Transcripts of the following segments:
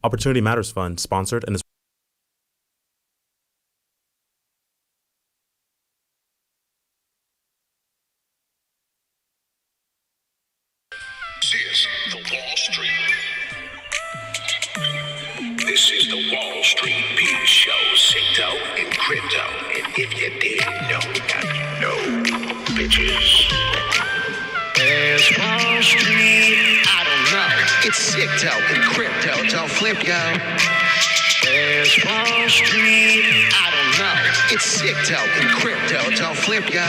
Opportunity Matters Fund, sponsored and is This is the Wall Street Beat Show, Crypto and Crypto. And if you didn't know, now you know, bitches. There's Wall Street, I don't know. It's Crypto and Crypto, don't flip, yo. There's Wall Street, I don't know. It's Crypto and Crypto, don't flip, yo.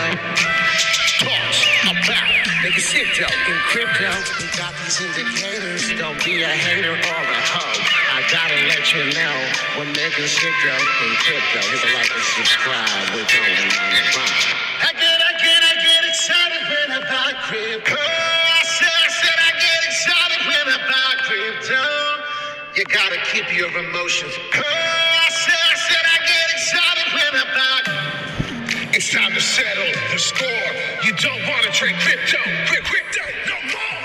Talks about nigga Crypto and Crypto. We got these indicators, don't be a hater or a hoe. I gotta let you know, we're making Crypto and Crypto. Hit the like and subscribe, we're going on the run. I get excited when I buy crypto. I said I get excited when I buy crypto. You gotta keep your emotions. I said I get excited when I buy. It's time to settle the score. You don't wanna trade crypto no more.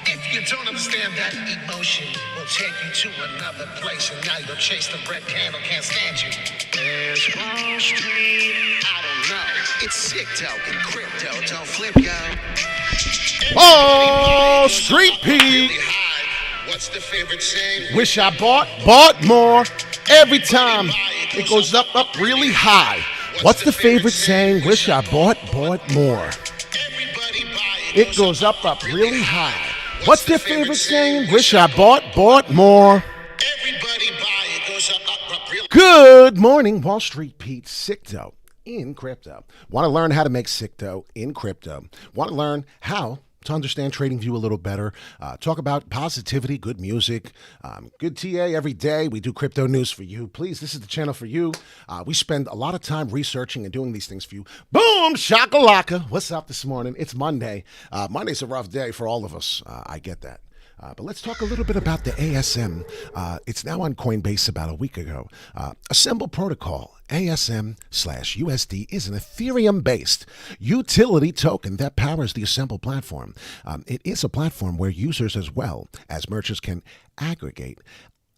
If you don't understand that emotion, we'll take you to another place, and now you'll chase the red candle, can't stand you. There's Wall Street, I don't know. It's Crypto and Crypto, don't flip, yo. Wall Street Pete. What's the favorite saying? Wish I bought more. Every time it goes up really high. What's the favorite saying? Wish I bought more. It goes up really high. What's their favorite saying? Wish I bought more. Everybody buy it, goes up real. Good morning, Wall Street Pete. Crypto in crypto. Want to learn how to make crypto in crypto? Want to learn how to understand TradingView a little better? Talk about positivity, good music, good TA every day. We do crypto news for you. Please, this is the channel for you. We spend a lot of time researching and doing these things for you. Boom, shakalaka. What's up this morning? It's Monday. Monday's a rough day for all of us. I get that. But let's talk a little bit about the ASM. It's now on Coinbase about a week ago. Assemble Protocol, ASM/USD, is an Ethereum-based utility token that powers the Assemble platform. It is a platform where users as well as merchants can aggregate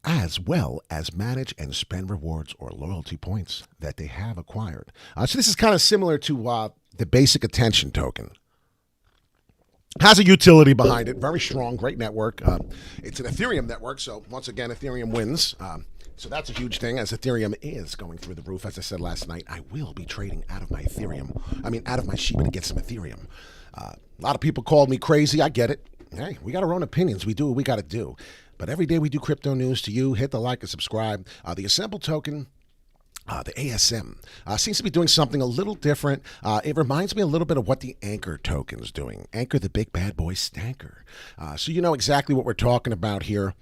as well as manage and spend rewards or loyalty points that they have acquired. So this is kind of similar to the basic attention token. Has a utility behind it, very strong, great network. It's an Ethereum network, so once again, Ethereum wins. So that's a huge thing, as Ethereum is going through the roof. As I said last night, I will be trading out of my Shiba to get some Ethereum. A lot of people called me crazy. I get it. Hey, we got our own opinions. We do what we got to do. But every day we do crypto news to you. Hit the like and subscribe. The Assemble token, the ASM, seems to be doing something a little different. It reminds me a little bit of what the Ankr token is doing. Ankr, the big bad boy stanker. So you know exactly what we're talking about here.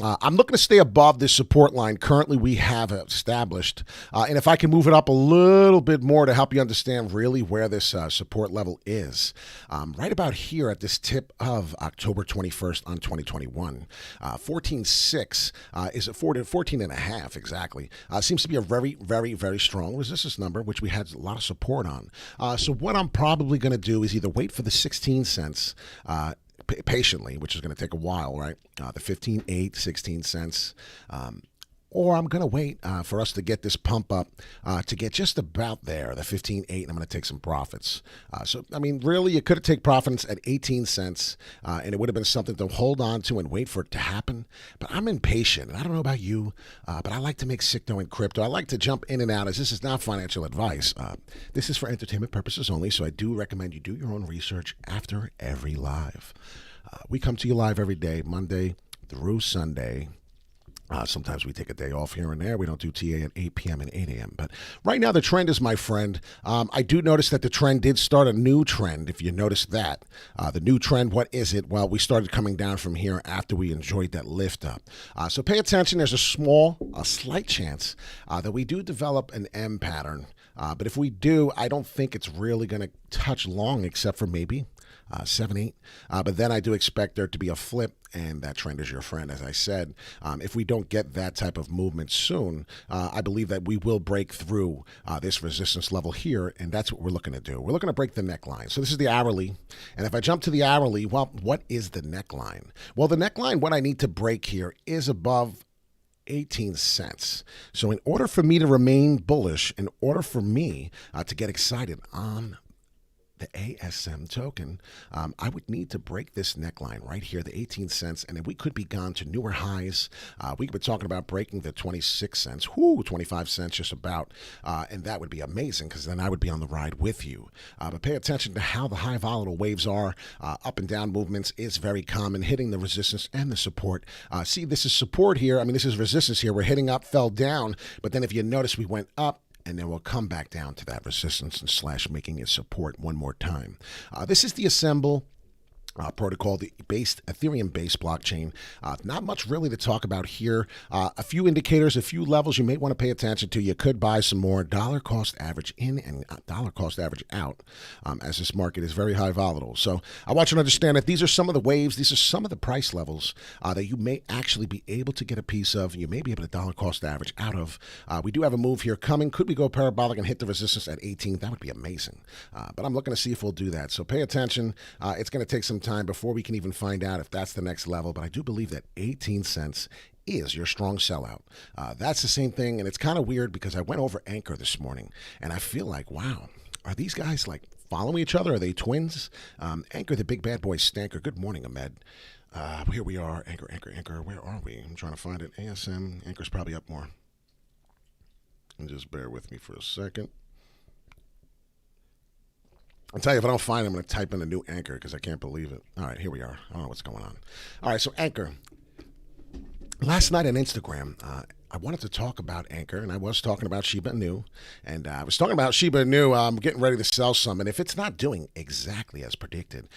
I'm looking to stay above this support line currently we have established. And if I can move it up a little bit more to help you understand really where this support level is. Right about here at this tip of October 21st on 2021. 14.6 is at 14.5 exactly. Seems to be a very, very, very strong resistance number, which we had a lot of support on. So what I'm probably going to do is either wait for the 16 cents patiently, which is going to take a while, right? The 15.8, 16 cents. Or I'm going to wait for us to get this pump up to get just about there, the 15.8, and I'm going to take some profits. So, I mean, really, you could have taken profits at 18 cents, and it would have been something to hold on to and wait for it to happen. But I'm impatient, and I don't know about you, but I like to make crypto and crypto. I like to jump in and out, as this is not financial advice. This is for entertainment purposes only, so I do recommend you do your own research after every live. We come to you live every day, Monday through Sunday. Sometimes we take a day off here and there. We don't do TA at 8 p.m. and 8 a.m. But right now, the trend is, my friend. I do notice that the trend did start a new trend, if you notice that. The new trend, what is it? Well, we started coming down from here after we enjoyed that lift up. So pay attention. There's a slight chance that we do develop an M pattern. But if we do, I don't think it's really going to touch long, except for maybe 7, 8. But then I do expect there to be a flip, and that trend is your friend, as I said. If we don't get that type of movement soon, I believe that we will break through this resistance level here, and that's what we're looking to do. We're looking to break the neckline. So this is the hourly, and if I jump to the hourly, well, what is the neckline? Well, the neckline, what I need to break here is above 18 cents. So in order for me to remain bullish, in order for me to get excited on the ASM token, I would need to break this neckline right here, the 18 cents, and then we could be gone to newer highs. We could be talking about breaking the 26 cents, 25 cents just about, and that would be amazing because then I would be on the ride with you. But pay attention to how the high volatile waves are. Up and down movements is very common, hitting the resistance and the support. See, this is support here. I mean, this is resistance here. We're hitting up, fell down, but then if you notice, we went up, and then we'll come back down to that resistance and slash, making it support one more time. This is the Assemble protocol, the Ethereum-based blockchain. Not much really to talk about here. A few indicators, a few levels you may want to pay attention to. You could buy some more dollar cost average in and dollar cost average out, as this market is very high volatile. So I want you to understand that these are some of the waves, these are some of the price levels that you may actually be able to get a piece of. You may be able to dollar cost average out of. We do have a move here coming. Could we go parabolic and hit the resistance at 18? That would be amazing. But I'm looking to see if we'll do that. So pay attention. It's going to take some time before we can even find out if that's the next level, but I do believe that 18 cents is your strong sellout. That's the same thing, and it's kind of weird because I went over Ankr this morning, and I feel like, wow, are these guys like following each other? Are they twins? Ankr, the big bad boy stanker. Good morning, Ahmed. Here we are. Ankr. Where are we? I'm trying to find it. ASM. Anchor's probably up more. And just bear with me for a second. I'll tell you, if I don't find it, I'm going to type in a new Ankr because I can't believe it. All right, here we are. I don't know what's going on. All right, so Ankr. Last night on Instagram, I wanted to talk about Ankr, and I was talking about Shiba Inu. And I was talking about Shiba Inu. I'm getting ready to sell some. And if it's not doing exactly as predicted,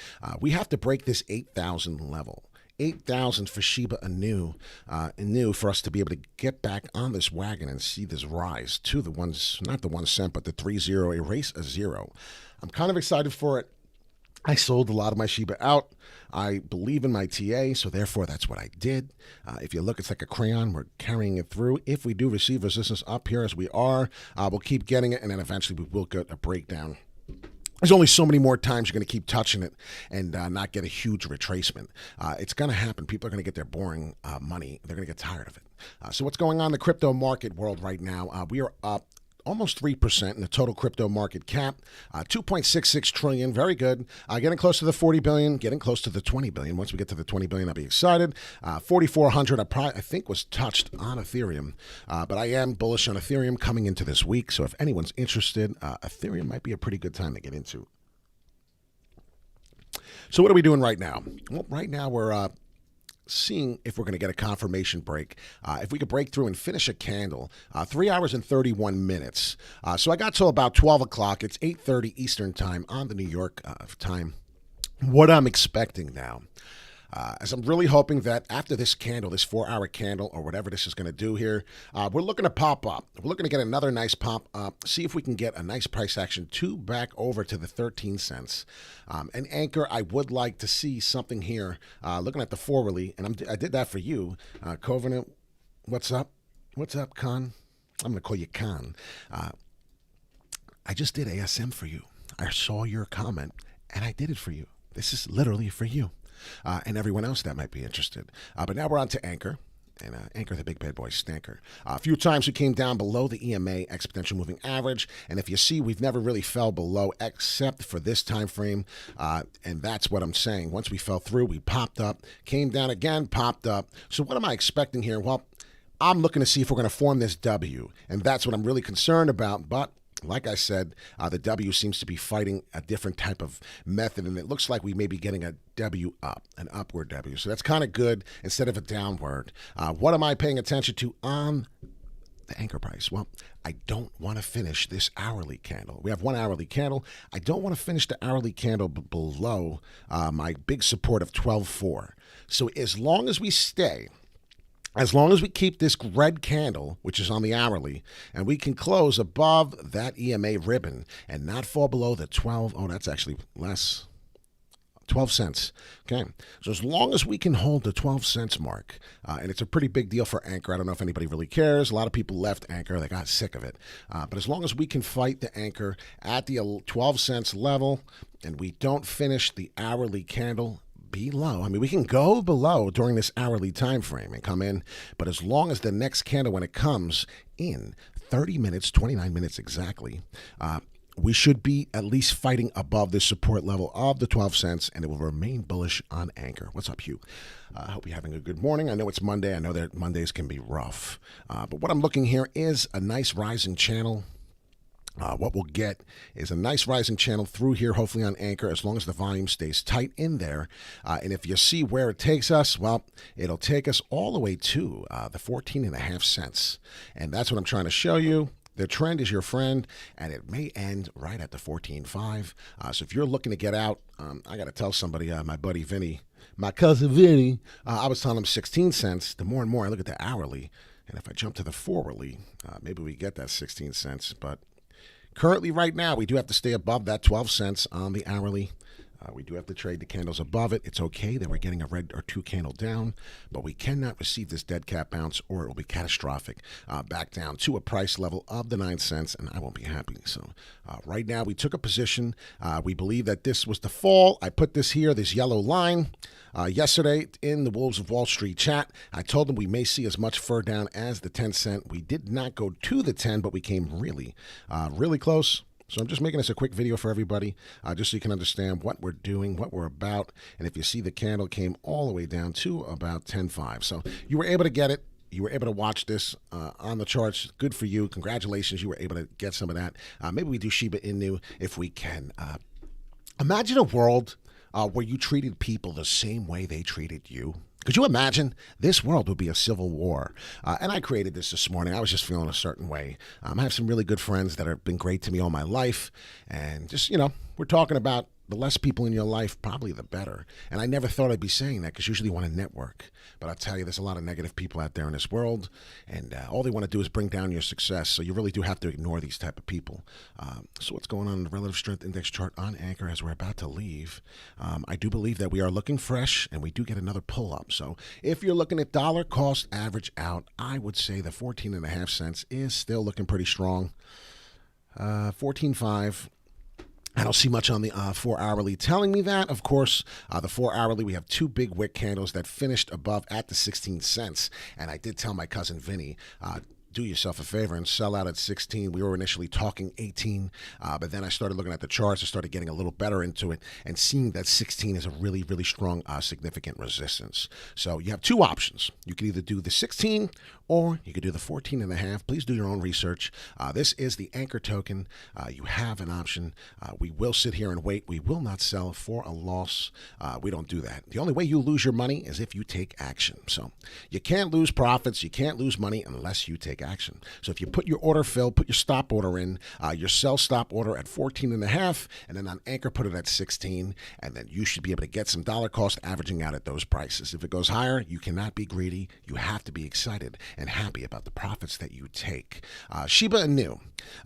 we have to break this 8,000 level. 8,000 for Shiba Inu for us to be able to get back on this wagon and see this rise to the ones, not the 1 cent, but the 3-0, erase a zero. I'm kind of excited for it. I sold a lot of my Shiba out. I believe in my TA, so therefore that's what I did. If you look, it's like a crayon. We're carrying it through. If we do receive resistance up here as we are, we'll keep getting it, and then eventually we will get a breakdown. There's only so many more times you're going to keep touching it and not get a huge retracement. It's going to happen. People are going to get their boring money. They're going to get tired of it. So what's going on in the crypto market world right now? We are up almost 3% in the total crypto market cap, 2.66 trillion. Very good. Getting close to the 40 billion, getting close to the 20 billion. Once we get to the 20 billion, I'll be excited. 4,400, I think, was touched on Ethereum. But I am bullish on Ethereum coming into this week. So if anyone's interested, Ethereum might be a pretty good time to get into. So what are we doing right now? Well, right now we're seeing if we're going to get a confirmation break. If we could break through and finish a candle, 3 hours and 31 minutes. So I got till about 12 o'clock. It's 8:30 Eastern time on the New York time. What I'm expecting now, as I'm really hoping that after this candle, this 4-hour candle or whatever this is going to do here, we're looking to pop up. We're looking to get another nice pop up, see if we can get a nice price action back over to the 13 cents. And Ankr, I would like to see something here, looking at the forwardly, and I did that for you. Covenant, what's up? What's up, Khan? I'm going to call you Khan. I just did ASM for you. I saw your comment, and I did it for you. This is literally for you. And everyone else that might be interested. But now we're on to Ankr. And Ankr, the big bad boy stanker. A few times we came down below the EMA, exponential moving average. And if you see, we've never really fell below except for this time frame. And that's what I'm saying. Once we fell through, we popped up, came down again, popped up. So what am I expecting here? Well, I'm looking to see if we're going to form this W. And that's what I'm really concerned about. But like I said, the W seems to be fighting a different type of method, and it looks like we may be getting a W up, an upward W. So that's kind of good instead of a downward. What am I paying attention to on the Ankr price? Well, I don't want to finish this hourly candle. We have 1 hourly candle. I don't want to finish the hourly candle below my big support of 12.4. So as long as we stay, as long as we keep this red candle, which is on the hourly, and we can close above that EMA ribbon and not fall below the 12, oh, that's actually less, 12 cents. Okay, so as long as we can hold the 12 cents mark, and it's a pretty big deal for Ankr. I don't know if anybody really cares. A lot of people left Ankr. They got sick of it. But as long as we can fight the Ankr at the 12 cents level and we don't finish the hourly candle below. I mean, we can go below during this hourly time frame and come in, but as long as the next candle, when it comes in 30 minutes, 29 minutes exactly, we should be at least fighting above this support level of the 12 cents, and it will remain bullish on Ankr. What's up, Hugh? I hope you're having a good morning. I know it's Monday. I know that Mondays can be rough. But what I'm looking here is a nice rising channel. What we'll get is a nice rising channel through here, hopefully on Ankr, as long as the volume stays tight in there. And if you see where it takes us, well, it'll take us all the way to the 14.5 cents. And that's what I'm trying to show you. The trend is your friend, and it may end right at the 14.5. So if you're looking to get out, I got to tell somebody, my buddy Vinny, my cousin Vinny, I was telling him 16 cents. The more and more I look at the hourly, and if I jump to the forwardly, maybe we get that 16 cents. But currently, right now, we do have to stay above that 12 cents on the hourly. We do have to trade the candles above it. It's okay that we're getting a red or two candle down, but we cannot receive this dead cat bounce or it will be catastrophic back down to a price level of the 9 cents, and I won't be happy. So right now, we took a position. We believe that this was the fall. I put this here, this yellow line. Yesterday in the Wolves of Wall Street chat, I told them we may see as much fur down as the 10 cent. We did not go to the 10, but we came really, really close. So I'm just making this a quick video for everybody, just so you can understand what we're doing, what we're about. And if you see, the candle came all the way down to about 10.5. So you were able to get it. You were able to watch this on the charts. Good for you. Congratulations. You were able to get some of that. Maybe we do Shiba Inu if we can. Imagine a world where you treated people the same way they treated you. Could you imagine? This world would be a civil war. And I created this morning. I was just feeling a certain way. I have some really good friends that have been great to me all my life. And just, we're talking about the less people in your life, probably the better. And I never thought I'd be saying that because usually you want to network. But I'll tell you, there's a lot of negative people out there in this world. And all they want to do is bring down your success. So you really do have to ignore these type of people. So what's going on in the relative strength index chart on Ankr as we're about to leave? I do believe that we are looking fresh and we do get another pull up. So if you're looking at dollar cost average out, I would say the 14.5 cents is still looking pretty strong. 14.5. I don't see much on the 4 hourly telling me that. Of course, the 4 hourly, we have two big wick candles that finished above at the 16 cents. And I did tell my cousin Vinny, do yourself a favor and sell out at 16. We were initially talking 18, but then I started looking at the charts. I started getting a little better into it and seeing that 16 is a really, really strong, significant resistance. So you have two options. You can either do the 16 or you could do the 14.5. Please do your own research. This is the Ankr token. You have an option. We will sit here and wait. We will not sell for a loss. We don't do that. The only way you lose your money is if you take action. So you can't lose profits. You can't lose money unless you take action. So if you put your order fill, put your stop order in, your sell stop order at 14.5, and then on Ankr put it at 16, and then you should be able to get some dollar cost averaging out at those prices. If it goes higher, you cannot be greedy. You have to be excited and happy about the profits that you take. Shiba Inu.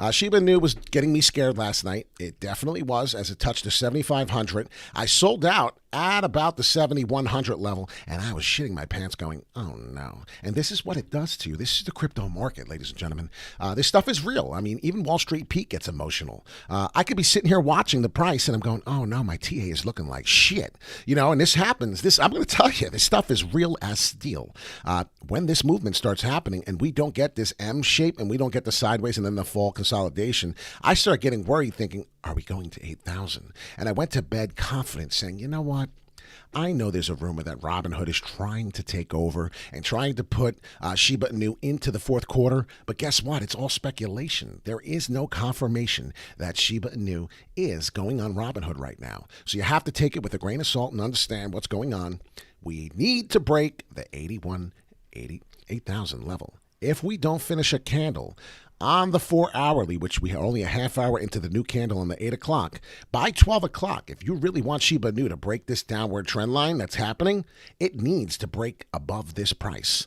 Shiba Inu was getting me scared last night. It definitely was as it touched the 7,500. I sold out at about the 7,100 level, and I was shitting my pants going, oh no. And this is what it does to you. This is the crypto market, ladies and gentlemen. This stuff is real. I mean, even Wall Street Pete gets emotional. I could be sitting here watching the price, and I'm going, oh no, my TA is looking like shit. And this happens. I'm going to tell you, this stuff is real as steel. When this movement starts happening, and we don't get this M shape, and we don't get the sideways and then the fall consolidation, I start getting worried thinking, are we going to 8,000? And I went to bed confident saying, you know what? I know there's a rumor that Robinhood is trying to take over and trying to put Shiba Inu into the fourth quarter. But guess what? It's all speculation. There is no confirmation that Shiba Inu is going on Robinhood right now. So you have to take it with a grain of salt and understand what's going on. We need to break the 8,000 level. If we don't finish a candle on the 4 hourly, which we are only a half hour into the new candle on the 8 o'clock, by 12 o'clock, if you really want Shiba Inu to break this downward trend line that's happening, it needs to break above this price.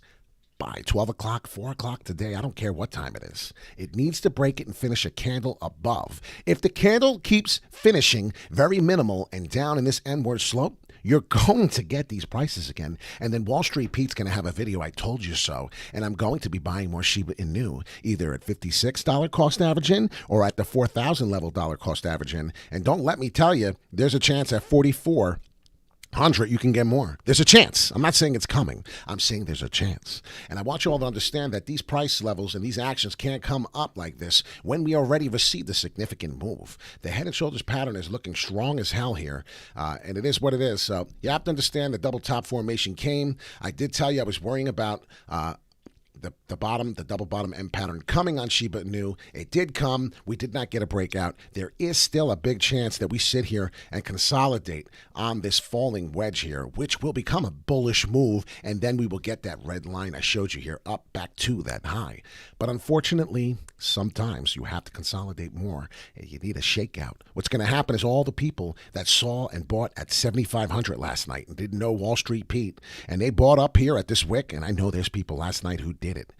By 12 o'clock, 4 o'clock today, I don't care what time it is. It needs to break it and finish a candle above. If the candle keeps finishing very minimal and down in this N-word slope, you're going to get these prices again. And then Wall Street Pete's going to have a video, I told you so. And I'm going to be buying more Shiba Inu, either at $56 cost average in or at the 4,000 level dollar cost average in. And don't let me tell you, there's a chance at 44 100, you can get more. There's a chance. I'm not saying it's coming. I'm saying there's a chance. And I want you all to understand that these price levels and these actions can't come up like this when we already received a significant move. The head and shoulders pattern is looking strong as hell here, and it is what it is. So you have to understand the double top formation came. I did tell you I was worrying about the double bottom M pattern coming on Shiba Inu. It did come. We did not get a breakout. There is still a big chance that we sit here and consolidate on this falling wedge here, which will become a bullish move, and then we will get that red line I showed you here up back to that high. But unfortunately, sometimes you have to consolidate more, and you need a shakeout. What's going to happen is all the people that saw and bought at 7,500 last night and didn't know Wall Street Pete, and they bought up here at this wick, and I know there's people last night who did it.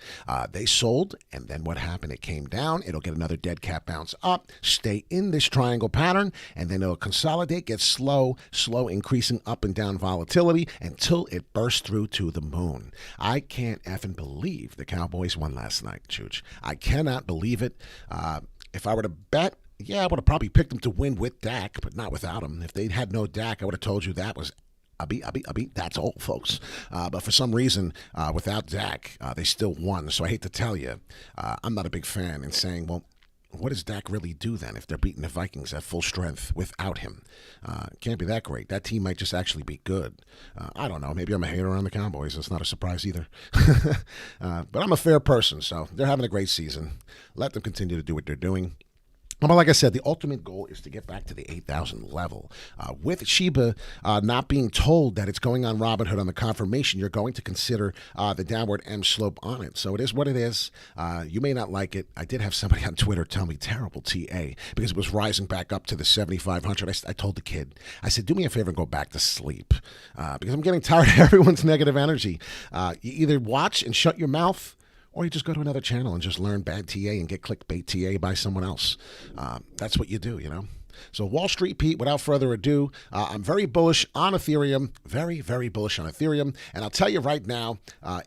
They sold, and then what happened? It came down. It'll get another dead cat bounce up, stay in this triangle pattern, and then it'll consolidate, get slow increasing up and down volatility until it bursts through to the moon. I can't effing believe the Cowboys won last night, Chooch. I cannot believe it. If I were to bet, yeah, I would have probably picked them to win with Dak, but not without him. If they had no Dak, I would have told you that was that's all, folks. But for some reason, without Dak, they still won. So I hate to tell you, I'm not a big fan in saying, well, what does Dak really do then if they're beating the Vikings at full strength without him? Can't be that great. That team might just actually be good. I don't know. Maybe I'm a hater on the Cowboys. That's not a surprise either. But I'm a fair person, so they're having a great season. Let them continue to do what they're doing. But like I said, the ultimate goal is to get back to the 8,000 level. With Shiba not being told that it's going on Robinhood on the confirmation, you're going to consider the downward M slope on it. So it is what it is. You may not like it. I did have somebody on Twitter tell me terrible TA because it was rising back up to the 7,500. I told the kid, I said, do me a favor and go back to sleep because I'm getting tired of everyone's negative energy. You either watch and shut your mouth, or you just go to another channel and just learn bad TA and get clickbait TA by someone else. That's what you do, you know. So Wall Street Pete, without further ado, I'm very bullish on Ethereum, very, very bullish on Ethereum. And I'll tell you right now,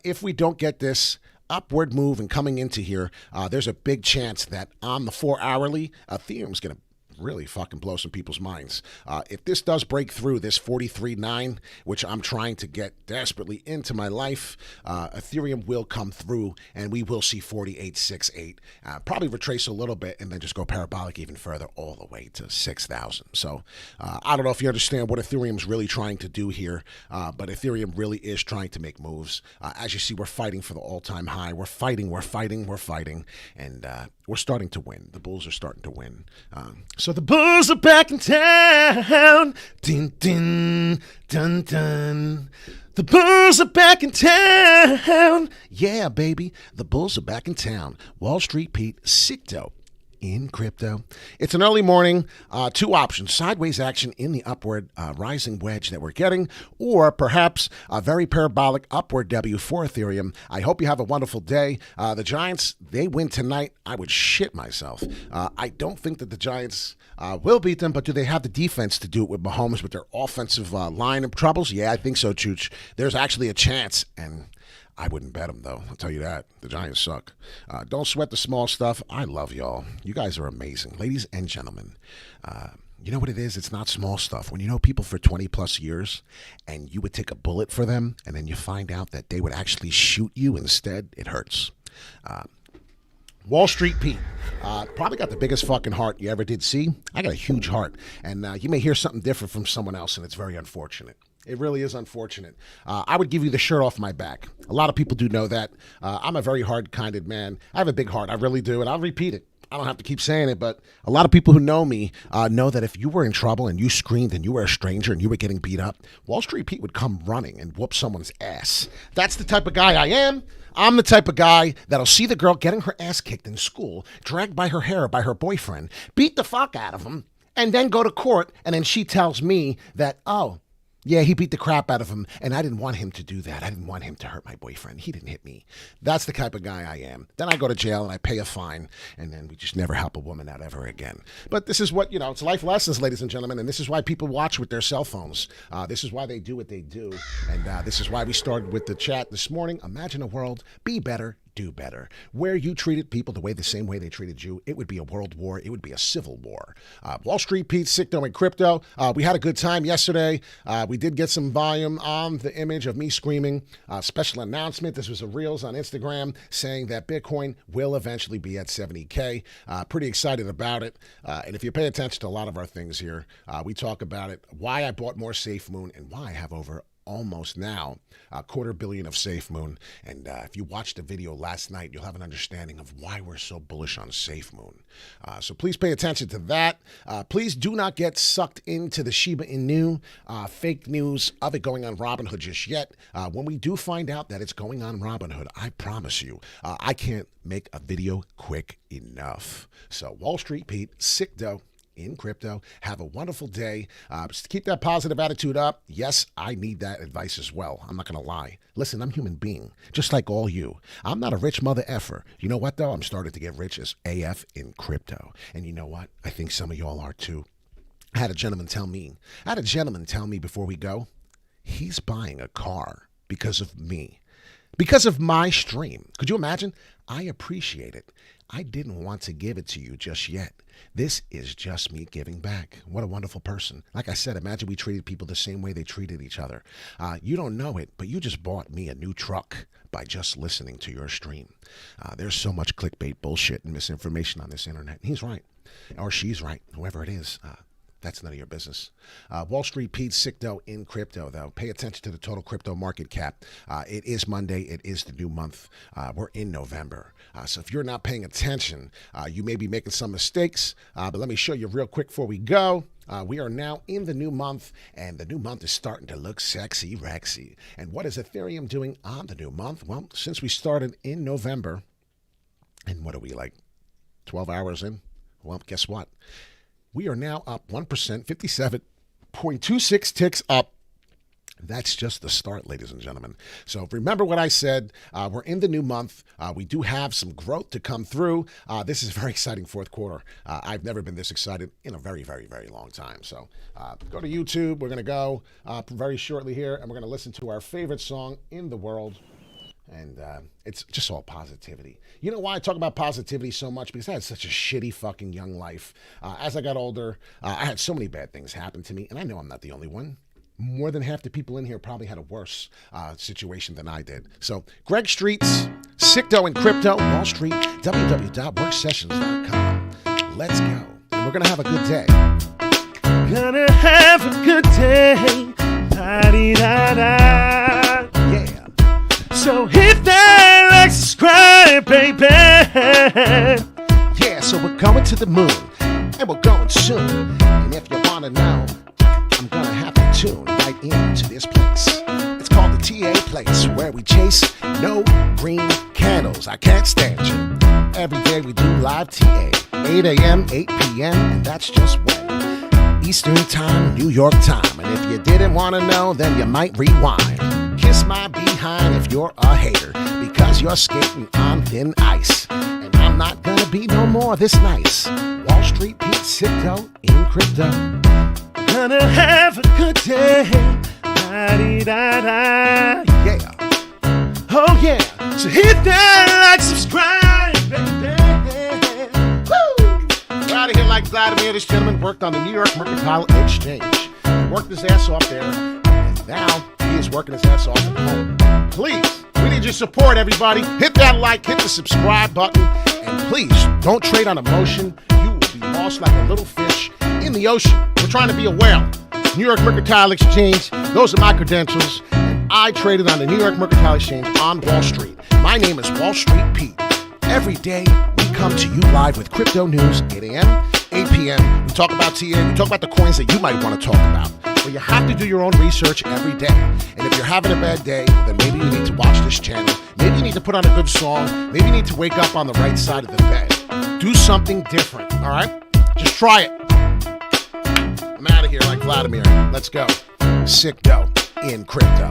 if we don't get this upward move and coming into here, there's a big chance that on the 4-hourly, Ethereum's going to really fucking blow some people's minds. If this does break through this 43.9, which I'm trying to get desperately into my life, Ethereum will come through and we will see 48.68. Probably retrace a little bit and then just go parabolic even further all the way to 6,000. So I don't know if you understand what Ethereum's really trying to do here, but Ethereum really is trying to make moves. As you see, we're fighting for the all-time high. We're fighting, and we're starting to win. The Bulls are starting to win. So the Bulls are back in town. Din, din, dun, dun. The Bulls are back in town. Yeah, baby. The Bulls are back in town. Wall Street Pete, Sicto in crypto. It's an early morning. Two options: sideways action in the upward rising wedge that we're getting, or perhaps a very parabolic upward W for Ethereum. I hope you have a wonderful day. The Giants, they win tonight. I would shit myself. I don't think that the Giants will beat them, but do they have the defense to do it with Mahomes with their offensive line of troubles? Yeah, I think so, Chooch. There's actually a chance, and I wouldn't bet them, though. I'll tell you that. The Giants suck. Don't sweat the small stuff. I love y'all. You guys are amazing. Ladies and gentlemen, you know what it is? It's not small stuff. When you know people for 20-plus years and you would take a bullet for them and then you find out that they would actually shoot you instead, it hurts. Wall Street Pete, probably got the biggest fucking heart you ever did see. I got a huge heart, and you may hear something different from someone else, and it's very unfortunate. It really is unfortunate. I would give you the shirt off my back. A lot of people do know that. I'm a very hard-kinded man. I have a big heart. I really do, and I'll repeat it. I don't have to keep saying it, but a lot of people who know me know that if you were in trouble and you screamed and you were a stranger and you were getting beat up, Wall Street Pete would come running and whoop someone's ass. That's the type of guy I am. I'm the type of guy that'll see the girl getting her ass kicked in school, dragged by her hair by her boyfriend, beat the fuck out of him, and then go to court, and then she tells me that, oh, yeah, he beat the crap out of him, and I didn't want him to do that. I didn't want him to hurt my boyfriend. He didn't hit me. That's the type of guy I am. Then I go to jail, and I pay a fine, and then we just never help a woman out ever again. But this is what, it's life lessons, ladies and gentlemen, and this is why people watch with their cell phones. This is why they do what they do, and this is why we started with the chat this morning. Imagine a world, be better, do better. Where you treated people the same way they treated you, it would be a world war. It would be a civil war. Wall Street Pete, Sicto, and Crypto. We had a good time yesterday. We did get some volume on the image of me screaming. Special announcement. This was a Reels on Instagram saying that Bitcoin will eventually be at 70K. Pretty excited about it. And if you pay attention to a lot of our things here, we talk about it, why I bought more SafeMoon, and why I have over almost now $250 million of SafeMoon. And if you watched the video last night, you'll have an understanding of why we're so bullish on SafeMoon. So please pay attention to that. Please do not get sucked into the Shiba Inu fake news of it going on Robinhood just yet. When we do find out that it's going on Robinhood, I promise you, I can't make a video quick enough. So Wall Street Pete, Sicto, in crypto. Have a wonderful day. Just keep that positive attitude up. Yes, I need that advice as well. I'm not going to lie. Listen, I'm a human being, just like all you. I'm not a rich mother effer. You know what, though? I'm starting to get rich as AF in crypto. And you know what? I think some of y'all are, too. I had a gentleman tell me before we go, he's buying a car because of me. Because of my stream. Could you imagine? I appreciate it. I didn't want to give it to you just yet. This is just me giving back. What a wonderful person. Like I said, imagine we treated people the same way they treated each other. You don't know it, but you just bought me a new truck by just listening to your stream. There's so much clickbait bullshit and misinformation on this internet. He's right. Or she's right. Whoever it is. That's none of your business. Wall Street Pete, Sicto, in crypto, though. Pay attention to the total crypto market cap. It is Monday. It is the new month. We're in November. So if you're not paying attention, you may be making some mistakes. But let me show you real quick before we go. We are now in the new month, and the new month is starting to look sexy, rexy. And what is Ethereum doing on the new month? Well, since we started in November, and what are we, like 12 hours in? Well, guess what? We are now up 1%, 57.26 ticks up. That's just the start, ladies and gentlemen. So remember what I said. We're in the new month. We do have some growth to come through. This is a very exciting fourth quarter. I've never been this excited in a very, very, very long time. So go to YouTube. We're going to go very shortly here, and we're going to listen to our favorite song in the world. And it's just all positivity. You know why I talk about positivity so much? Because I had such a shitty fucking young life. As I got older, I had so many bad things happen to me. And I know I'm not the only one. More than half the people in here probably had a worse situation than I did. So Greg Streets, Sicto and Crypto, Wall Street, www.worksessions.com. Let's go. And we're going to have a good day. Gonna have a good day. La-di-da-da. Yeah. So hit that like, subscribe, baby. Yeah, so we're going to the moon, and we're going soon. And if you want to know, I'm going to have to tune right into this place. It's called the TA place, where we chase no green candles. I can't stand you. Every day we do live TA, 8 a.m., 8 p.m., and that's just when. Eastern time, New York time. And if you didn't want to know, then you might rewind. Kiss my behind if you're a hater, because you're skating on thin ice. And I'm not gonna be no more this nice. Wall Street Pete, Sicto, in crypto. Gonna have a good day. La-di-da-da. Yeah. Oh yeah. So hit that like, subscribe, baby. Woo! We're out of here like Vladimir. This gentleman worked on the New York Mercantile Exchange. He worked his ass off there, and now he is working his ass off at home. Please, we need your support, everybody. Hit that like, hit the subscribe button, and please don't trade on emotion. You will be lost like a little fish in the ocean. We're trying to be a whale. New York Mercantile Exchange, those are my credentials, and I traded on the New York Mercantile Exchange on Wall Street. My name is Wall Street Pete. Every day, we come to you live with crypto news, 8 a.m., 8 p.m. We talk about TA, we talk about the coins that you might want to talk about. But you have to do your own research every day. And if you're having a bad day, then maybe you need to watch this channel. Maybe you need to put on a good song. Maybe you need to wake up on the right side of the bed. Do something different, all right? Just try it. I'm out of here like Vladimir. Let's go. Sicto in crypto.